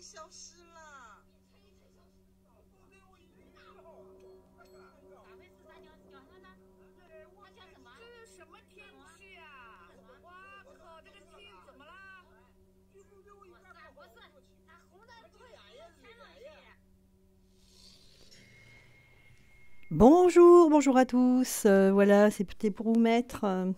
消失了。咋回事？咋叫他呢？他叫什么？这是什么天气啊？哇靠，这个天怎么啦？不是，他红的快天上去。Bonjour, bonjour à tous. Voilà, c'était pour vous mettre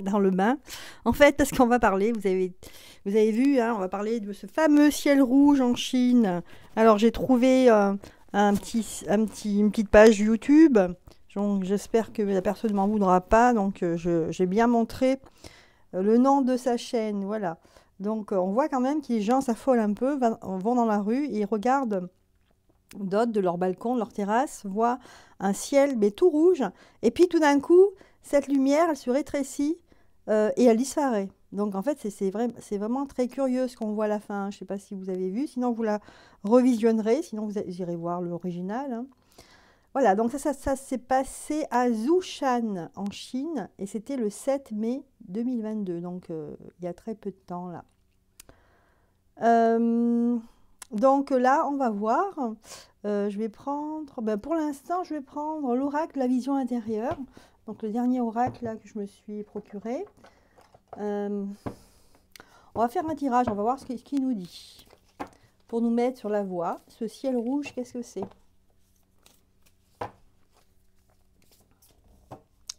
dans le bain. En fait, parce qu'on va parler, vous avez vu, hein, on va parler de ce fameux ciel rouge en Chine. Alors, j'ai trouvé une petite page YouTube. Donc, j'espère que la personne ne m'en voudra pas. Donc, j'ai bien montré le nom de sa chaîne. Voilà. Donc, on voit quand même que les gens s'affolent un peu, vont dans la rue et regardent d'autres de leur balcon, de leur terrasse, voient un ciel mais tout rouge. Et puis tout d'un coup, cette lumière, elle se rétrécit et elle disparaît. Donc en fait, c'est vraiment très curieux ce qu'on voit à la fin. Je ne sais pas si vous avez vu, sinon vous la revisionnerez, sinon vous irez voir l'original. Hein. Voilà, donc ça s'est passé à Zhoushan, en Chine, et c'était le 7 mai 2022, donc il y a très peu de temps là. Donc là, on va voir. Je vais prendre, pour l'instant, je vais prendre l'oracle de la vision intérieure. Donc le dernier oracle là que je me suis procuré. On va faire un tirage, on va voir ce qu'il nous dit. Pour nous mettre sur la voie. Ce ciel rouge, qu'est-ce que c'est?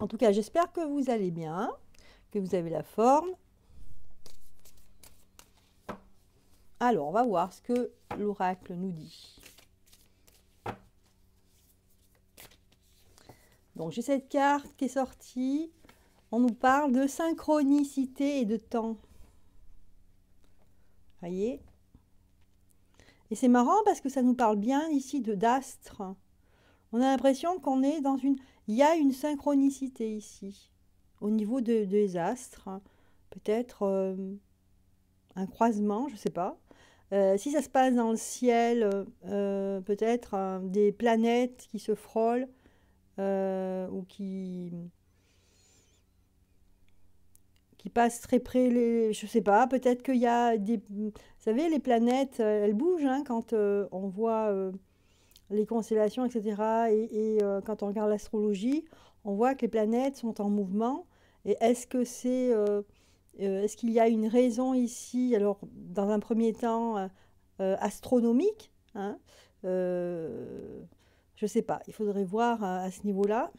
En tout cas, j'espère que vous allez bien, que vous avez la forme. Alors, on va voir ce que l'oracle nous dit. Donc, j'ai cette carte qui est sortie. On nous parle de synchronicité et de temps. Voyez? Et c'est marrant parce que ça nous parle bien ici d'astres. On a l'impression qu'on est dans une... Il y a une synchronicité ici, au niveau des astres. Peut-être un croisement, je ne sais pas. Si ça se passe dans le ciel, peut-être des planètes qui se frôlent ou qui passent très près, je ne sais pas, peut-être qu'il y a des... Vous savez, les planètes, elles bougent hein, quand on voit les constellations, etc. Et quand on regarde l'astrologie, on voit que les planètes sont en mouvement. Et est-ce que c'est... est-ce qu'il y a une raison ici, alors dans un premier temps astronomique hein, je ne sais pas, il faudrait voir à ce niveau-là.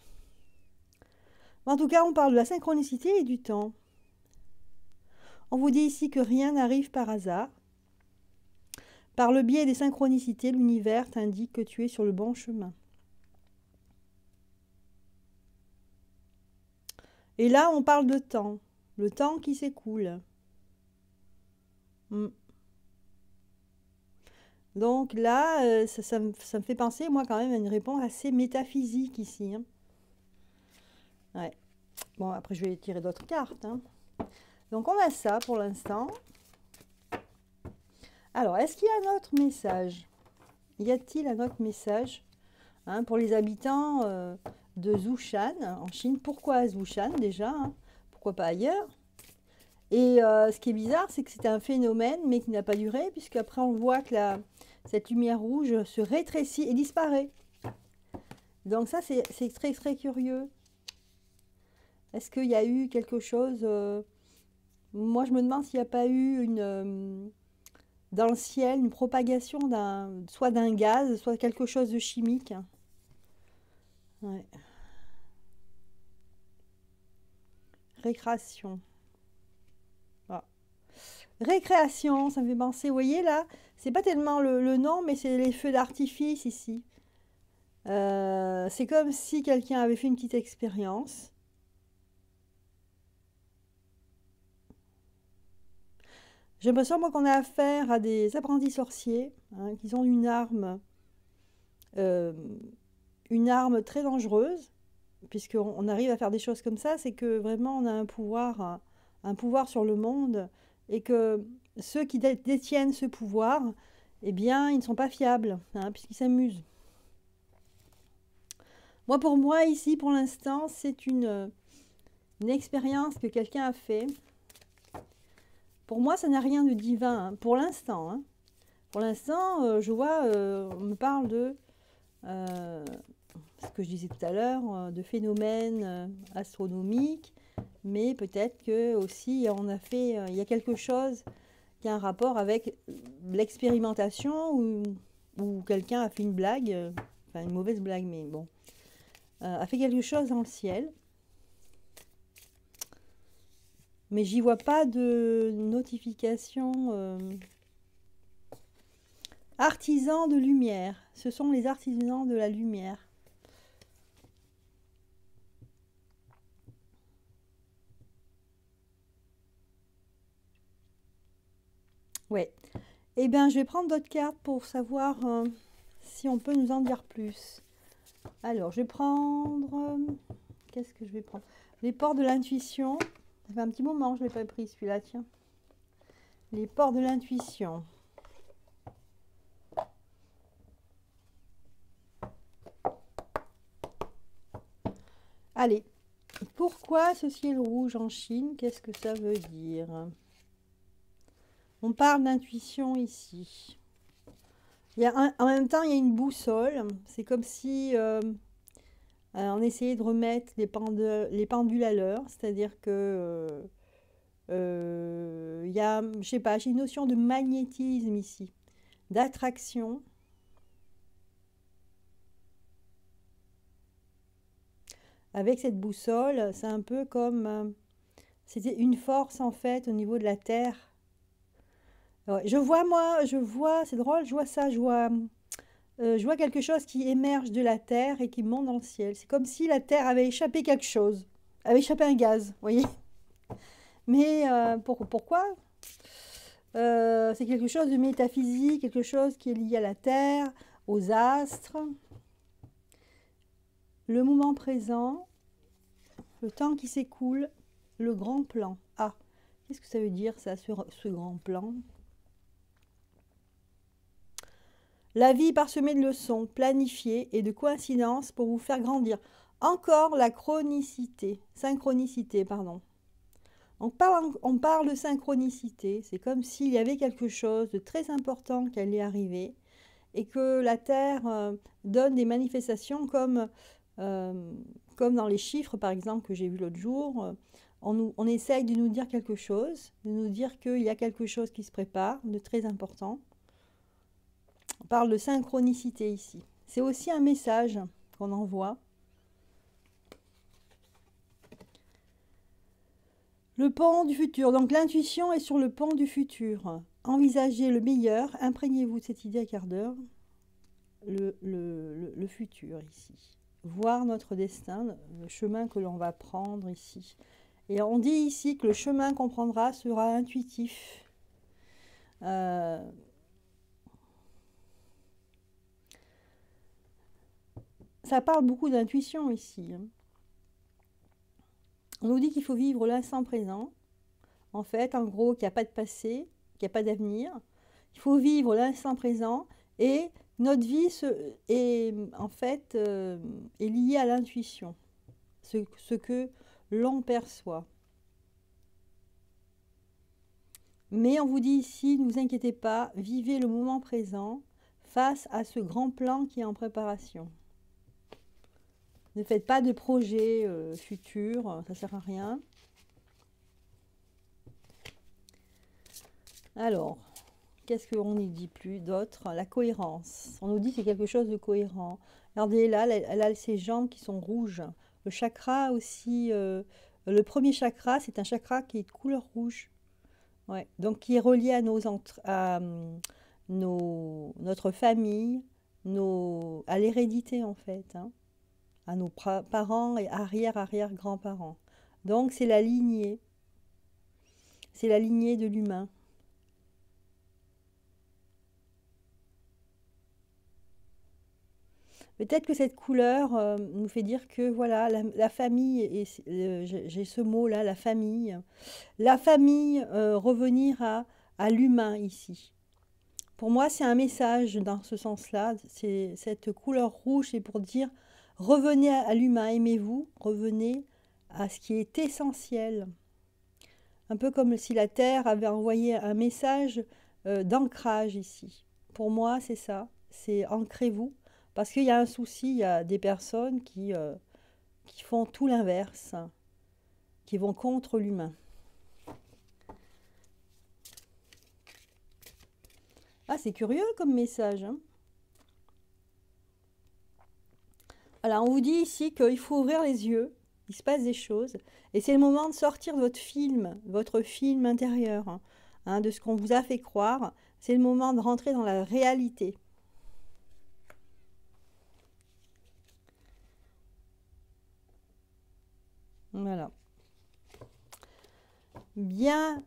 En tout cas, on parle de la synchronicité et du temps. On vous dit ici que rien n'arrive par hasard. Par le biais des synchronicités, l'univers t'indique que tu es sur le bon chemin. Et là, on parle de temps. Le temps qui s'écoule. Donc là, ça me fait penser, moi, quand même, à une réponse assez métaphysique ici. Hein. Ouais. Bon, après, je vais tirer d'autres cartes. Hein. Donc, on a ça pour l'instant. Alors, est-ce qu'il y a un autre message? Y a-t-il un autre message hein, pour les habitants de Zhoushan, en Chine? Pourquoi Zhoushan, déjà hein? Pourquoi pas ailleurs? Et ce qui est bizarre, c'est que c'était un phénomène, mais qui n'a pas duré, puisqu'après on voit que cette lumière rouge se rétrécit et disparaît. Donc ça, c'est très très curieux. Est-ce qu'il y a eu quelque chose moi, je me demande s'il n'y a pas eu dans le ciel une propagation soit d'un gaz, soit quelque chose de chimique. Ouais. Récréation. Récréation, ça me fait penser, vous voyez là, c'est pas tellement le nom, mais c'est les feux d'artifice ici. C'est comme si quelqu'un avait fait une petite expérience. J'ai l'impression, moi, qu'on a affaire à des apprentis sorciers, hein, qui ont une arme très dangereuse, puisqu'on arrive à faire des choses comme ça, c'est que vraiment on a un pouvoir sur le monde, et que ceux qui détiennent ce pouvoir, eh bien, ils ne sont pas fiables, hein, puisqu'ils s'amusent. Moi, pour moi, ici, pour l'instant, c'est une expérience que quelqu'un a fait. Pour moi, ça n'a rien de divin, hein, pour l'instant. Hein. Pour l'instant, je vois, on me parle de ce que je disais tout à l'heure, de phénomènes astronomiques, mais peut-être que aussi il y a quelque chose qui a un rapport avec l'expérimentation ou quelqu'un a fait une blague, enfin une mauvaise blague, mais bon, a fait quelque chose dans le ciel. Mais j'y vois pas de notification. Artisans de lumière. Ce sont les artisans de la lumière. Ouais. Eh bien, je vais prendre d'autres cartes pour savoir si on peut nous en dire plus. Alors, je vais prendre... qu'est-ce que je vais prendre? Les ports de l'intuition. Ça fait un petit moment que je ne l'ai pas pris, celui-là, tiens. Les ports de l'intuition. Allez. Pourquoi ce ciel rouge en Chine? Qu'est-ce que ça veut dire? On parle d'intuition ici. En même temps, il y a une boussole. C'est comme si on essayait de remettre les pendules à l'heure. C'est-à-dire que il y a, je sais pas, j'ai une notion de magnétisme ici, d'attraction. Avec cette boussole, c'est un peu comme... c'était une force en fait au niveau de la Terre. Ouais, je vois, c'est drôle, je vois ça, je vois quelque chose qui émerge de la Terre et qui monte dans le ciel. C'est comme si la Terre avait échappé quelque chose, avait échappé un gaz, vous voyez. Mais pourquoi c'est quelque chose de métaphysique, quelque chose qui est lié à la Terre, aux astres, le moment présent, le temps qui s'écoule, le grand plan. Ah, qu'est-ce que ça veut dire ça, ce grand plan? La vie parsemée de leçons, planifiées et de coïncidences pour vous faire grandir. Encore la synchronicité, pardon. On parle de synchronicité, c'est comme s'il y avait quelque chose de très important qui allait arriver et que la Terre donne des manifestations comme dans les chiffres, par exemple, que j'ai vu l'autre jour. On essaye de nous dire quelque chose, de nous dire qu'il y a quelque chose qui se prépare de très important. On parle de synchronicité ici. C'est aussi un message qu'on envoie. Le pont du futur. Donc l'intuition est sur le pont du futur. Envisagez le meilleur. Imprégnez-vous de cette idée à quart d'heure. Le futur ici. Voir notre destin, le chemin que l'on va prendre ici. Et on dit ici que le chemin qu'on prendra sera intuitif. Ça parle beaucoup d'intuition ici. On nous dit qu'il faut vivre l'instant présent. En fait, en gros, qu'il n'y a pas de passé, qu'il n'y a pas d'avenir. Il faut vivre l'instant présent et notre vie est liée à l'intuition, ce que l'on perçoit. Mais on vous dit ici, ne vous inquiétez pas, vivez le moment présent face à ce grand plan qui est en préparation. Ne faites pas de projet futur, ça ne sert à rien. Alors, qu'est-ce qu'on n'y dit plus d'autre? La cohérence. On nous dit que c'est quelque chose de cohérent. Regardez, là, elle a ses jambes qui sont rouges. Le chakra aussi, le premier chakra, c'est un chakra qui est de couleur rouge. Ouais. Donc, qui est relié à notre famille, à l'hérédité, en fait. Hein. À nos parents et arrière-arrière-grands-parents. Donc, c'est la lignée. C'est la lignée de l'humain. Peut-être que cette couleur nous fait dire que voilà, la famille, j'ai ce mot-là, la famille. La famille, revenir à l'humain ici. Pour moi, c'est un message dans ce sens-là. Cette couleur rouge, c'est pour dire revenez à l'humain, aimez-vous, revenez à ce qui est essentiel. Un peu comme si la Terre avait envoyé un message d'ancrage ici, pour moi, c'est ça. C'est ancrez-vous. Parce qu'il y a un souci, il y a des personnes qui font tout l'inverse, qui vont contre l'humain. Ah, c'est curieux comme message, hein. Voilà, on vous dit ici qu'il faut ouvrir les yeux, il se passe des choses, et c'est le moment de sortir de votre film intérieur, hein, de ce qu'on vous a fait croire. C'est le moment de rentrer dans la réalité. Voilà. Bien,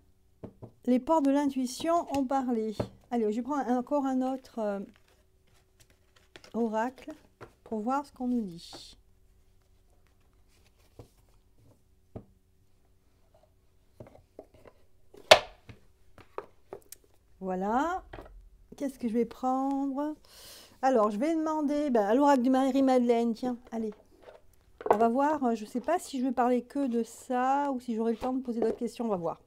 les portes de l'intuition ont parlé. Allez, je vais prendre encore un autre oracle pour voir ce qu'on nous dit. Voilà. Qu'est-ce que je vais prendre? Alors, je vais demander à l'oracle de Marie-Madeleine. Tiens, allez. On va voir. Je ne sais pas si je vais parler que de ça ou si j'aurai le temps de poser d'autres questions. On va voir.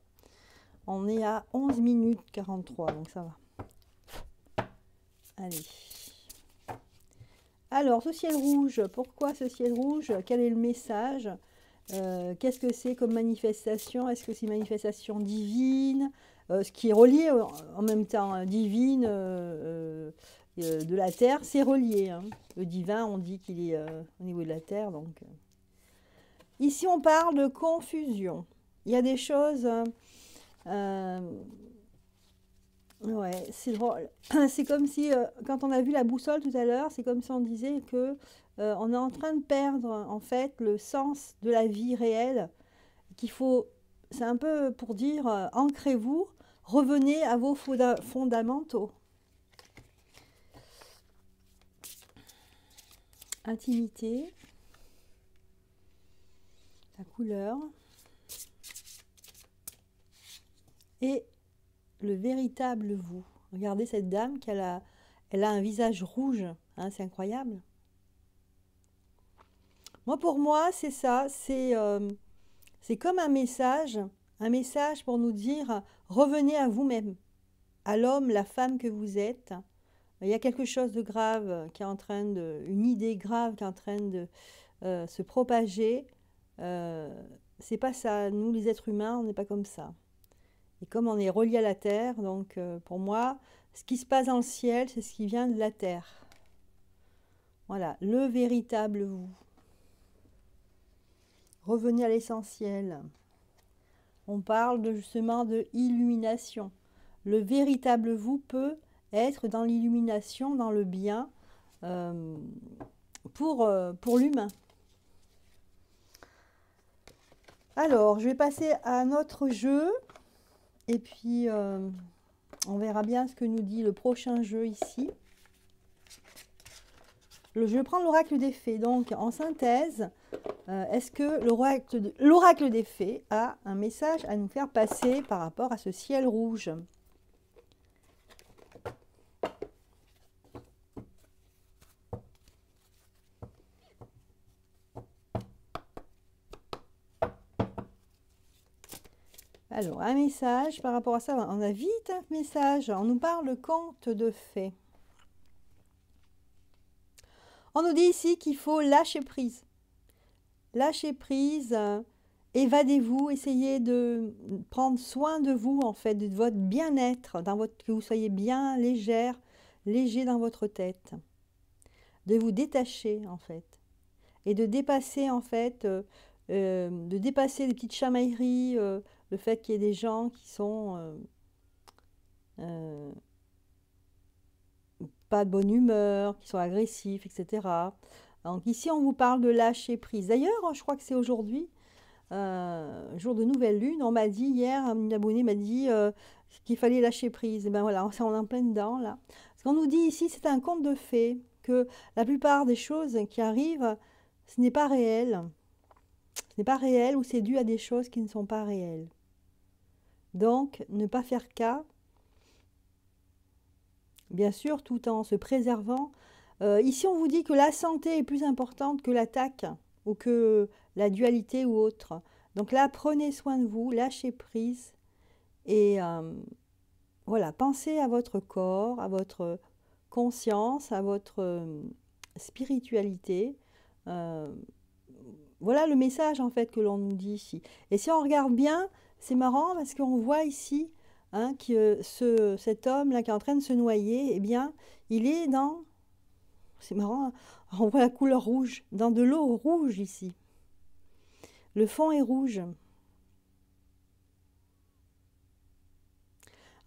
On est à 11 minutes 43, donc ça va. Allez. Alors, ce ciel rouge, pourquoi ce ciel rouge? Quel est le message? Qu'est-ce que c'est comme manifestation? Est-ce que c'est une manifestation divine? Ce qui est relié en même temps, hein, divine, de la terre, c'est relié, hein. Le divin, on dit qu'il est au niveau de la terre. Donc, ici, on parle de confusion. Il y a des choses... ouais, c'est drôle. C'est comme si, quand on a vu la boussole tout à l'heure, c'est comme si on disait que on est en train de perdre, en fait, le sens de la vie réelle. Qu'il faut, c'est un peu pour dire, ancrez-vous, revenez à vos fondamentaux. Intimité, la couleur et le véritable vous. Regardez cette dame elle a un visage rouge, hein, c'est incroyable. Pour moi, c'est ça, c'est comme un message pour nous dire revenez à vous-même, à l'homme, la femme que vous êtes. Il y a quelque chose de grave qui est en train de, une idée grave qui est en train de se propager. C'est pas ça, nous les êtres humains, on n'est pas comme ça. Et comme on est relié à la terre, donc pour moi, ce qui se passe dans le ciel, c'est ce qui vient de la terre. Voilà, le véritable vous. Revenez à l'essentiel. On parle justement de illumination. Le véritable vous peut être dans l'illumination, dans le bien, pour l'humain. Alors, je vais passer à un autre jeu. Et puis, on verra bien ce que nous dit le prochain jeu ici. Je vais prendre l'oracle des fées. Donc, en synthèse, est-ce que l'oracle des fées a un message à nous faire passer par rapport à ce ciel rouge ? Alors, un message par rapport à ça. On a vite un message. On nous parle de conte de fées. On nous dit ici qu'il faut lâcher prise. Lâcher prise, évadez-vous, essayez de prendre soin de vous, en fait, de votre bien-être, que vous soyez bien légère, léger dans votre tête. De vous détacher, en fait. Et de dépasser, en fait, les petites chamailleries, le fait qu'il y ait des gens qui sont pas de bonne humeur, qui sont agressifs, etc. Donc ici, on vous parle de lâcher prise. D'ailleurs, je crois que c'est aujourd'hui, jour de nouvelle lune, on m'a dit hier, une abonnée m'a dit qu'il fallait lâcher prise. Et ben voilà, on est en plein dedans, là. Ce qu'on nous dit ici, c'est un conte de fées, que la plupart des choses qui arrivent, ce n'est pas réel. Ce n'est pas réel ou c'est dû à des choses qui ne sont pas réelles. Donc, ne pas faire cas, bien sûr, tout en se préservant. Ici, on vous dit que la santé est plus importante que l'attaque ou que la dualité ou autre. Donc là, prenez soin de vous, lâchez prise et voilà, pensez à votre corps, à votre conscience, à votre spiritualité. Voilà le message en fait que l'on nous dit ici. Et si on regarde bien, c'est marrant parce qu'on voit ici hein, que cet homme là qui est en train de se noyer, eh bien, il est dans, c'est marrant, hein, on voit la couleur rouge, dans de l'eau rouge ici. Le fond est rouge.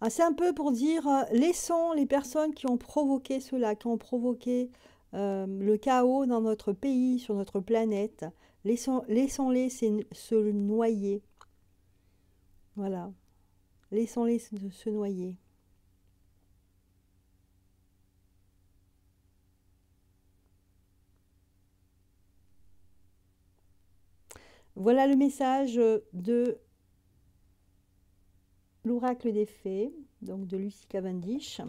Ah, c'est un peu pour dire, laissons les personnes qui ont provoqué cela, qui ont provoqué le chaos dans notre pays, sur notre planète, laissons-les se noyer. Voilà. Laissons-les se noyer. Voilà le message de l'oracle des fées, donc de Lucy Cavendish.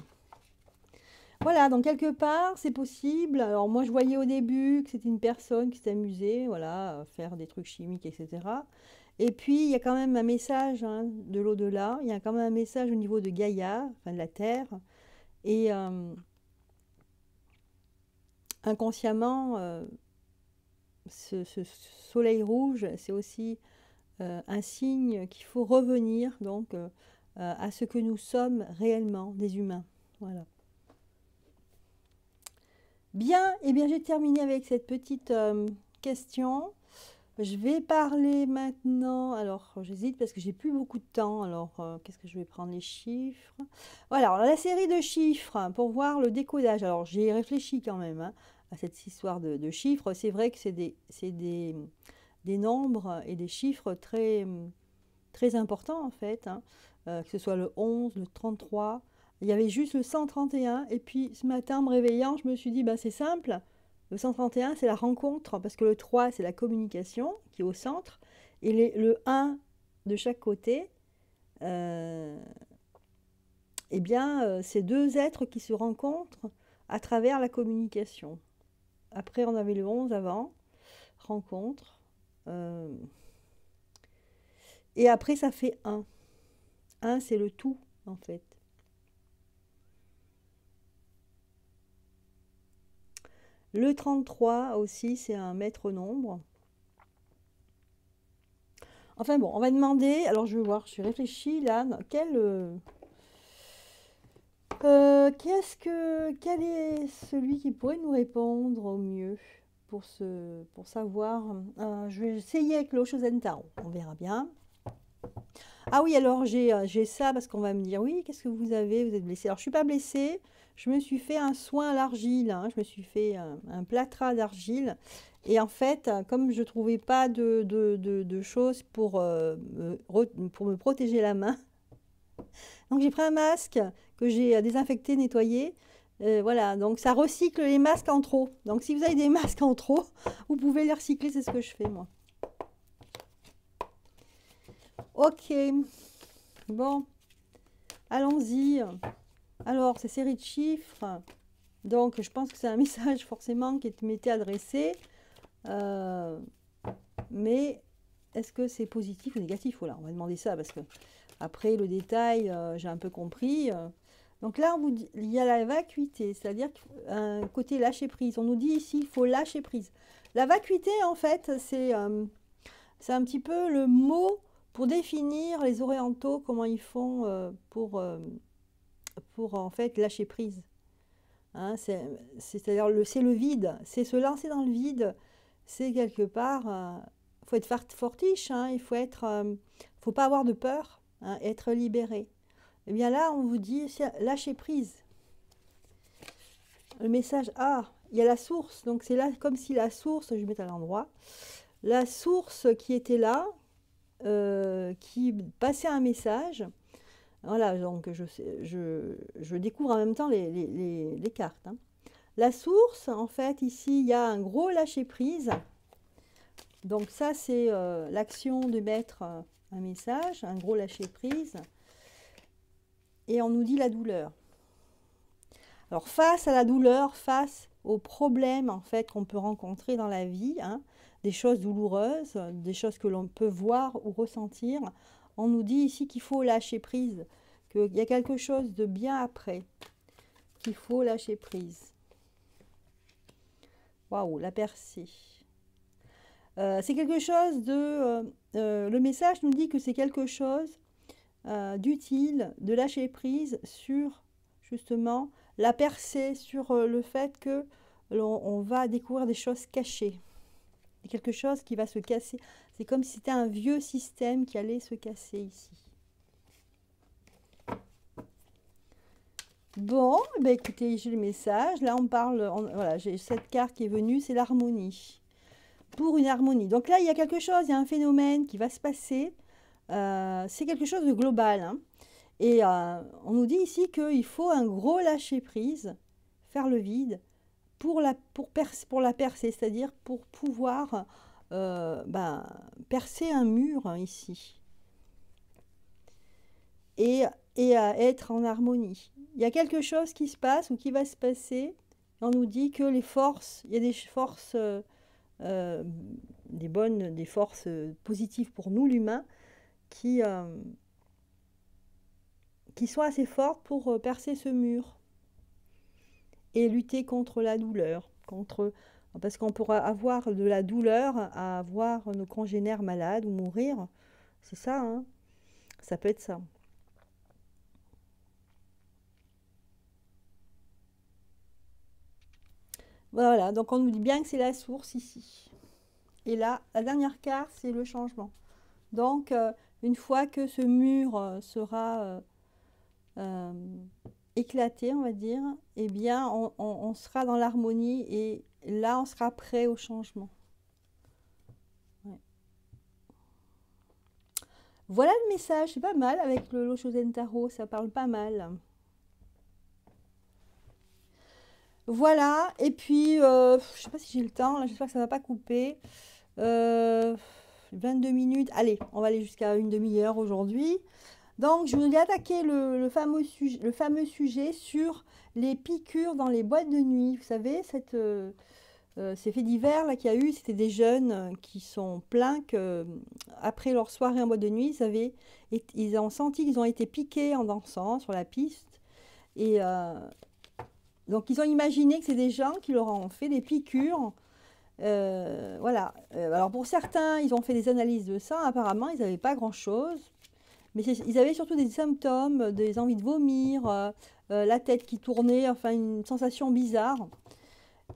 Voilà, donc quelque part, c'est possible. Alors moi, je voyais au début que c'était une personne qui s'amusait, voilà, à faire des trucs chimiques, etc. Et puis, il y a quand même un message hein, de l'au-delà. Il y a quand même un message au niveau de Gaïa, enfin de la Terre. Et inconsciemment, ce soleil rouge, c'est aussi un signe qu'il faut revenir donc à ce que nous sommes réellement, des humains. Voilà. Bien, eh bien j'ai terminé avec cette petite question. Je vais parler maintenant, alors j'hésite parce que j'ai plus beaucoup de temps, alors qu'est-ce que je vais prendre les chiffres? Voilà, alors, la série de chiffres pour voir le décodage. Alors j'ai réfléchi quand même hein, à cette histoire de chiffres. C'est vrai que c'est des nombres et des chiffres très, très importants en fait, hein, que ce soit le 11, le 33. Il y avait juste le 131 et puis ce matin, en me réveillant, je me suis dit, bah, c'est simple, le 131 c'est la rencontre, parce que le 3 c'est la communication qui est au centre, et le 1 de chaque côté, eh bien, c'est deux êtres qui se rencontrent à travers la communication. Après on avait le 11 avant, rencontre, et après ça fait 1. 1 c'est le tout en fait. Le 33 aussi, c'est un maître nombre. Enfin bon, on va demander, alors je vais voir, je réfléchis là, quel est celui qui pourrait nous répondre au mieux pour savoir. Je vais essayer avec l'Osho Zentaro, on verra bien. Ah oui, alors j'ai ça parce qu'on va me dire, oui, qu'est-ce que vous avez? Vous êtes blessé. Alors je ne suis pas blessée. Je me suis fait un soin à l'argile, hein, je me suis fait un plâtras d'argile. Et en fait, comme je ne trouvais pas de choses pour me protéger la main, donc j'ai pris un masque que j'ai désinfecté, nettoyé. Voilà, donc ça recycle les masques en trop. Donc si vous avez des masques en trop, vous pouvez les recycler, c'est ce que je fais moi. Ok, bon, allons-y. Alors, ces séries de chiffres, donc je pense que c'est un message forcément qui m'était adressé, mais est-ce que c'est positif ou négatif? Voilà, on va demander ça parce que après le détail, j'ai un peu compris. Donc là, il y a la vacuité, c'est-à-dire un côté lâcher prise. On nous dit ici, il faut lâcher prise. La vacuité, en fait, c'est un petit peu le mot pour définir les orientaux, comment ils font pour en fait lâcher prise. Hein, c'est-à-dire c'est le vide, c'est se lancer dans le vide, c'est quelque part, faut être fortiche, hein, il faut faut pas avoir de peur, hein, être libéré. Et bien là, on vous dit lâcher prise. Le message, il y a la source, donc c'est là comme si la source, je vais mettre à l'endroit, la source qui était là, qui passait un message. Voilà, donc je découvre en même temps les cartes. Hein. La source, en fait, ici, il y a un gros lâcher-prise. Donc ça, c'est l'action de mettre un message, un gros lâcher-prise. Et on nous dit la douleur. Alors, face à la douleur, face aux problèmes, en fait, qu'on peut rencontrer dans la vie, hein, des choses douloureuses, des choses que l'on peut voir ou ressentir, on nous dit ici qu'il faut lâcher prise, qu'il y a quelque chose de bien après, qu'il faut lâcher prise. Waouh, la percée. C'est quelque chose de... le message nous dit que c'est quelque chose d'utile, de lâcher prise sur, justement, la percée, sur le fait que on va découvrir des choses cachées. Quelque chose qui va se casser. C'est comme si c'était un vieux système qui allait se casser ici. Bon, ben écoutez, j'ai le message. Là, on parle... voilà, j'ai cette carte qui est venue, c'est l'harmonie. Pour une harmonie. Donc là, il y a quelque chose, il y a un phénomène qui va se passer. C'est quelque chose de global. Hein. Et on nous dit ici qu'il faut un gros lâcher-prise, faire le vide, pour la percer, c'est-à-dire pour pouvoir percer un mur hein, ici. Et être en harmonie. Il y a quelque chose qui se passe ou qui va se passer. On nous dit que les forces, il y a des forces... des forces positives pour nous, l'humain, qui sont assez fortes pour percer ce mur et lutter contre la douleur. Parce qu'on pourra avoir de la douleur à voir nos congénères malades ou mourir. C'est ça, hein? Ça peut être ça. Voilà, donc on nous dit bien que c'est la source ici. Et là, la dernière carte, c'est le changement. Donc, une fois que ce mur sera éclaté, on va dire, eh bien, on sera dans l'harmonie et là, on sera prêt au changement. Ouais. Voilà le message, c'est pas mal avec le Loshozen Tarot, ça parle pas mal. Voilà, et puis, je sais pas si j'ai le temps, là, j'espère que ça va pas couper. 22 minutes, allez, on va aller jusqu'à une demi-heure aujourd'hui. Donc, je voulais attaquer le fameux sujet sur les piqûres dans les boîtes de nuit. Vous savez, ces faits divers là qu'il y a eu, c'était des jeunes qui sont plaints que après leur soirée en boîte de nuit, ils ont senti qu'ils ont été piqués en dansant sur la piste. Et donc, ils ont imaginé que c'est des gens qui leur ont fait des piqûres. Voilà. Alors, pour certains, ils ont fait des analyses de ça. Apparemment, ils n'avaient pas grand-chose. Mais ils avaient surtout des symptômes, des envies de vomir, la tête qui tournait, enfin, une sensation bizarre.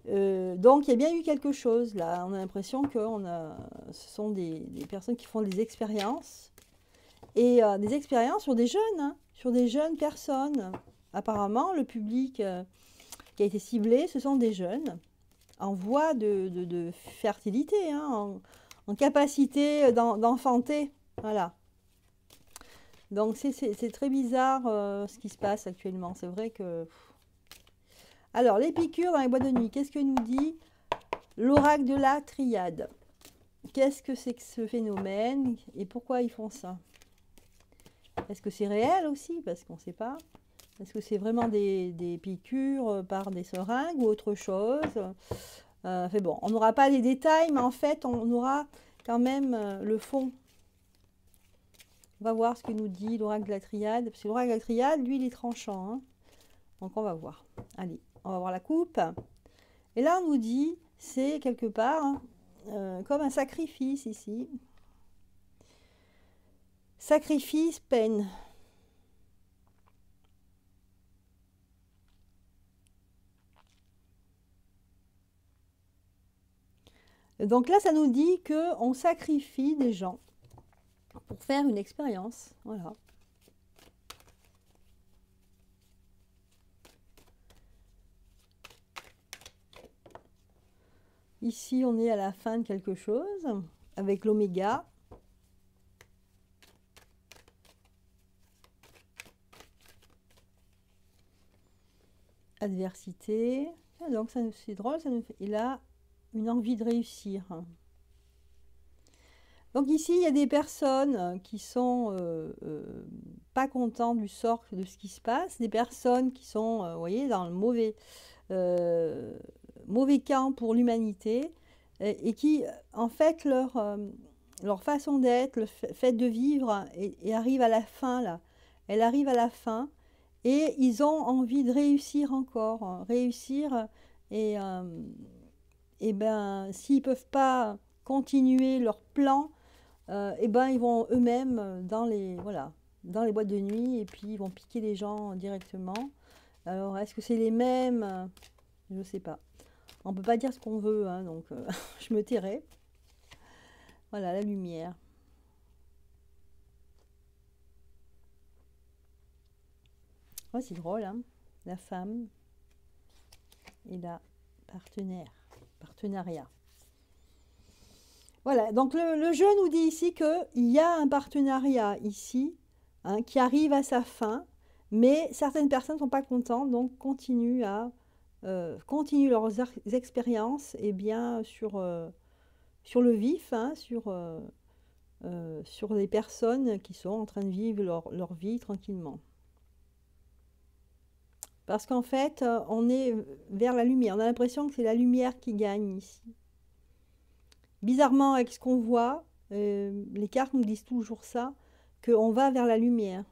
Donc, il y a bien eu quelque chose, là. On a l'impression que ce sont des personnes qui font des expériences. Et des expériences sur des jeunes, hein, sur des jeunes personnes. Apparemment, le public... qui a été ciblé, ce sont des jeunes en voie de fertilité, hein, en capacité d'enfanter. Voilà. Donc, c'est très bizarre ce qui se passe actuellement. C'est vrai que... Alors, les piqûres dans les boîtes de nuit, qu'est-ce que nous dit l'oracle de la triade? Qu'est-ce que c'est que ce phénomène et pourquoi ils font ça? Est-ce que c'est réel aussi? Parce qu'on ne sait pas. Est-ce que c'est vraiment des piqûres par des seringues ou autre chose? Fait bon, on n'aura pas les détails, mais en fait, on aura quand même le fond. On va voir ce que nous dit l'oracle de la triade. Parce que l'oracle de la triade, lui, il est tranchant. Hein. Donc, on va voir. Allez, on va voir la coupe. Et là, on nous dit, c'est quelque part comme un sacrifice ici. Sacrifice, peine. Donc là, ça nous dit qu'on sacrifie des gens pour faire une expérience. Voilà. Ici, on est à la fin de quelque chose avec l'oméga. Adversité. Ah, donc, c'est drôle, ça nous fait... Il a une envie de réussir. Donc ici, il y a des personnes qui sont pas contentes du sort de ce qui se passe, des personnes qui sont, vous voyez, dans le mauvais camp pour l'humanité et qui, en fait, leur façon d'être, le fait de vivre et arrive à la fin, là. Elle arrive à la fin et ils ont envie de réussir encore, réussir et, ben s'ils peuvent pas continuer leur plan, et ben ils vont eux-mêmes dans les voilà dans les boîtes de nuit et puis ils vont piquer les gens directement. Alors est-ce que c'est les mêmes? Je sais pas. On peut pas dire ce qu'on veut, hein, donc je me tairai. Voilà la lumière. Oh, c'est drôle, hein, la femme et la partenariat. Voilà, donc le jeu nous dit ici qu'il y a un partenariat ici, hein, qui arrive à sa fin, mais certaines personnes ne sont pas contentes, donc continuent leurs expériences et bien sur le vif, hein, sur les personnes qui sont en train de vivre leur vie tranquillement. Parce qu'en fait, on est vers la lumière. On a l'impression que c'est la lumière qui gagne ici. Bizarrement, avec ce qu'on voit, les cartes nous disent toujours ça, qu'on va vers la lumière.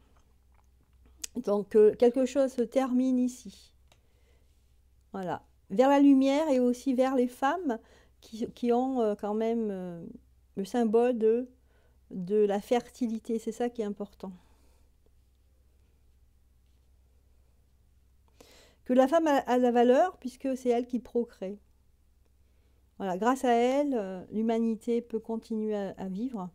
Donc, quelque chose se termine ici. Voilà. Vers la lumière et aussi vers les femmes qui ont quand même le symbole de la fertilité. C'est ça qui est important. Que la femme a la valeur puisque c'est elle qui procrée. Voilà, grâce à elle, l'humanité peut continuer à vivre.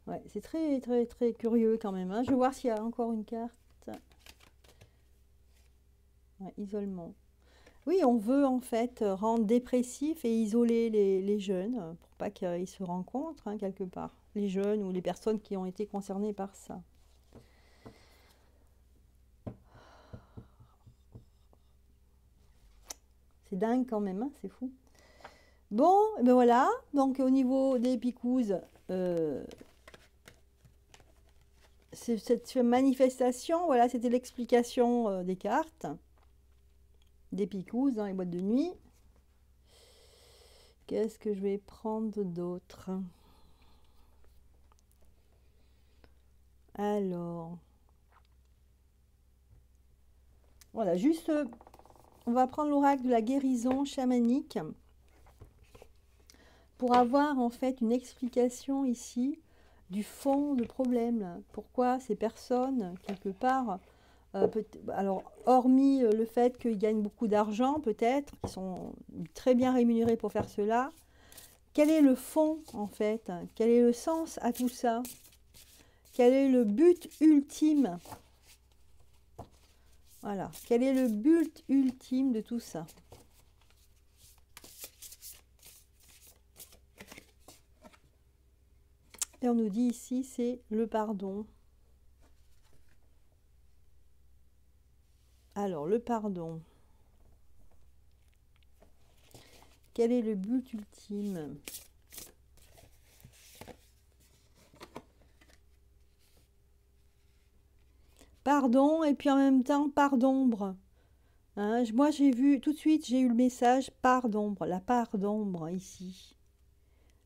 Ouais, c'est très, très, très curieux quand même, hein. Je vais voir s'il y a encore une carte. Ouais, isolement. Oui, on veut en fait rendre dépressif et isoler les jeunes pour pas qu'ils se rencontrent, hein, quelque part. Les jeunes ou les personnes qui ont été concernées par ça. C'est dingue quand même, hein, c'est fou. Bon, ben voilà, donc au niveau des picouses, cette manifestation, voilà, c'était l'explication des cartes, des picouses dans les boîtes de nuit. Qu'est-ce que je vais prendre d'autre? Alors, voilà, juste, on va prendre l'oracle de la guérison chamanique pour avoir en fait une explication ici du fond de problème. Pourquoi ces personnes, quelque part, alors hormis le fait qu'ils gagnent beaucoup d'argent, peut-être, qu'ils sont très bien rémunérés pour faire cela, quel est le fond en fait? Quel est le sens à tout ça? Quel est le but ultime? Voilà, quel est le but ultime de tout ça? Et on nous dit ici, c'est le pardon. Alors, le pardon. Quel est le but ultime? Pardon, et puis en même temps, part d'ombre. Hein, moi, j'ai vu, tout de suite, j'ai eu le message part d'ombre, la part d'ombre ici.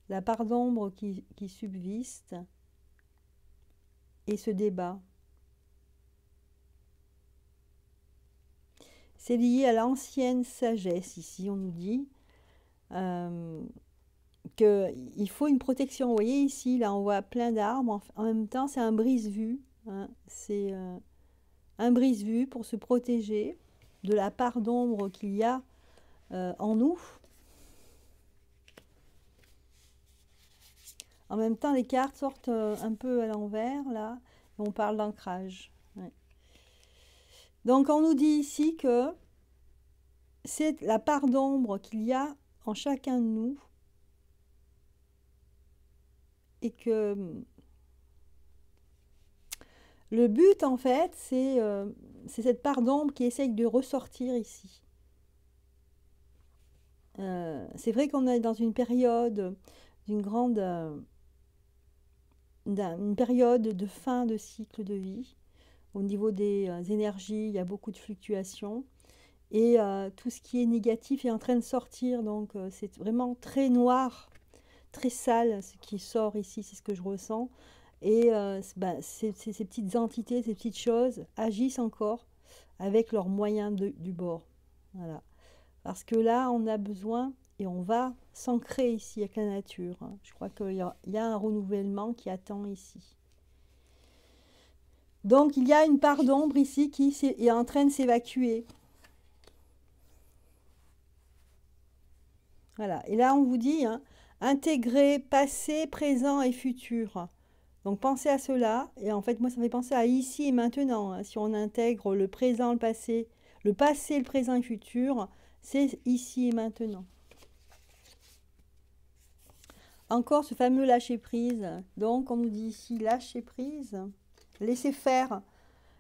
La part d'ombre qui subsiste et se débat. C'est lié à l'ancienne sagesse, ici, on nous dit qu'il faut une protection. Vous voyez ici, là, on voit plein d'arbres. En même temps, c'est un brise-vue. Hein, c'est un brise-vue pour se protéger de la part d'ombre qu'il y a en nous. En même temps, les cartes sortent un peu à l'envers, là. On parle d'ancrage. Ouais. Donc, on nous dit ici que c'est la part d'ombre qu'il y a en chacun de nous et que le but, en fait, c'est cette part d'ombre qui essaye de ressortir ici. C'est vrai qu'on est dans une période d'une grande... une période de fin de cycle de vie. Au niveau des énergies, il y a beaucoup de fluctuations. Et tout ce qui est négatif est en train de sortir. Donc, c'est vraiment très noir, très sale ce qui sort ici. C'est ce que je ressens. Et ben, ces petites entités, ces petites choses agissent encore avec leurs moyens du bord. Voilà. Parce que là, on a besoin et on va s'ancrer ici avec la nature. Je crois qu'il y a un renouvellement qui attend ici. Donc, il y a une part d'ombre ici qui est en train de s'évacuer. Voilà. Et là, on vous dit, hein, intégrer passé, présent et futur. Donc, pensez à cela. Et en fait, moi, ça me fait penser à ici et maintenant. Hein. Si on intègre le présent, le passé, le présent et le futur, c'est ici et maintenant. Encore ce fameux lâcher prise. Donc, on nous dit ici, lâcher prise, laisser faire.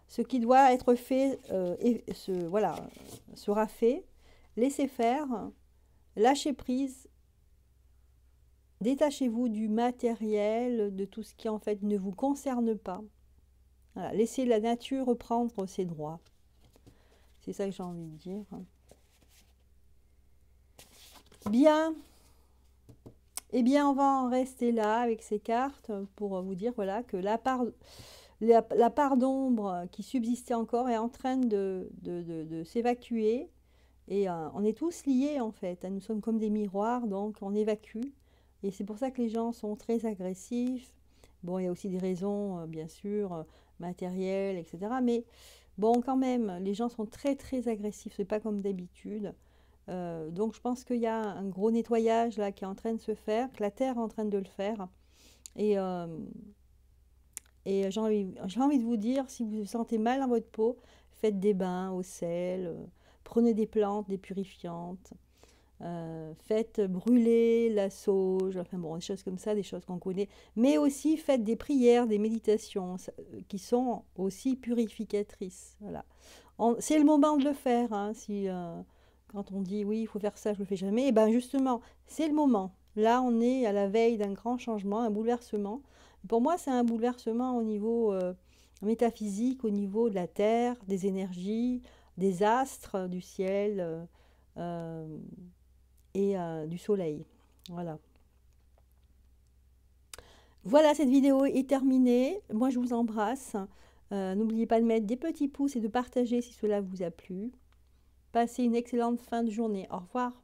Ce qui doit être fait, voilà, sera fait. Laissez faire, lâchez prise, détachez-vous du matériel, de tout ce qui en fait ne vous concerne pas. Voilà, laissez la nature reprendre ses droits. C'est ça que j'ai envie de dire. Bien. Eh bien, on va en rester là avec ces cartes pour vous dire voilà, que la part d'ombre qui subsistait encore est en train de s'évacuer. Et on est tous liés en fait. Nous sommes comme des miroirs, donc on évacue. Et c'est pour ça que les gens sont très agressifs. Bon, il y a aussi des raisons, bien sûr, matérielles, etc. Mais bon, quand même, les gens sont très très agressifs. C'est pas comme d'habitude. Donc je pense qu'il y a un gros nettoyage là qui est en train de se faire, que la Terre est en train de le faire. Et j'ai envie de vous dire, si vous vous sentez mal dans votre peau, faites des bains au sel, prenez des plantes, des purifiantes, faites brûler la sauge, enfin bon, des choses comme ça, des choses qu'on connaît. Mais aussi faites des prières, des méditations qui sont aussi purificatrices. Voilà. C'est le moment de le faire, hein, quand on dit oui, il faut faire ça, je ne le fais jamais, et bien justement, c'est le moment. Là, on est à la veille d'un grand changement, un bouleversement. Pour moi, c'est un bouleversement au niveau métaphysique, au niveau de la Terre, des énergies, des astres, du ciel et du soleil. Voilà. Voilà, cette vidéo est terminée. Moi, je vous embrasse. N'oubliez pas de mettre des petits pouces et de partager si cela vous a plu. Passez une excellente fin de journée. Au revoir.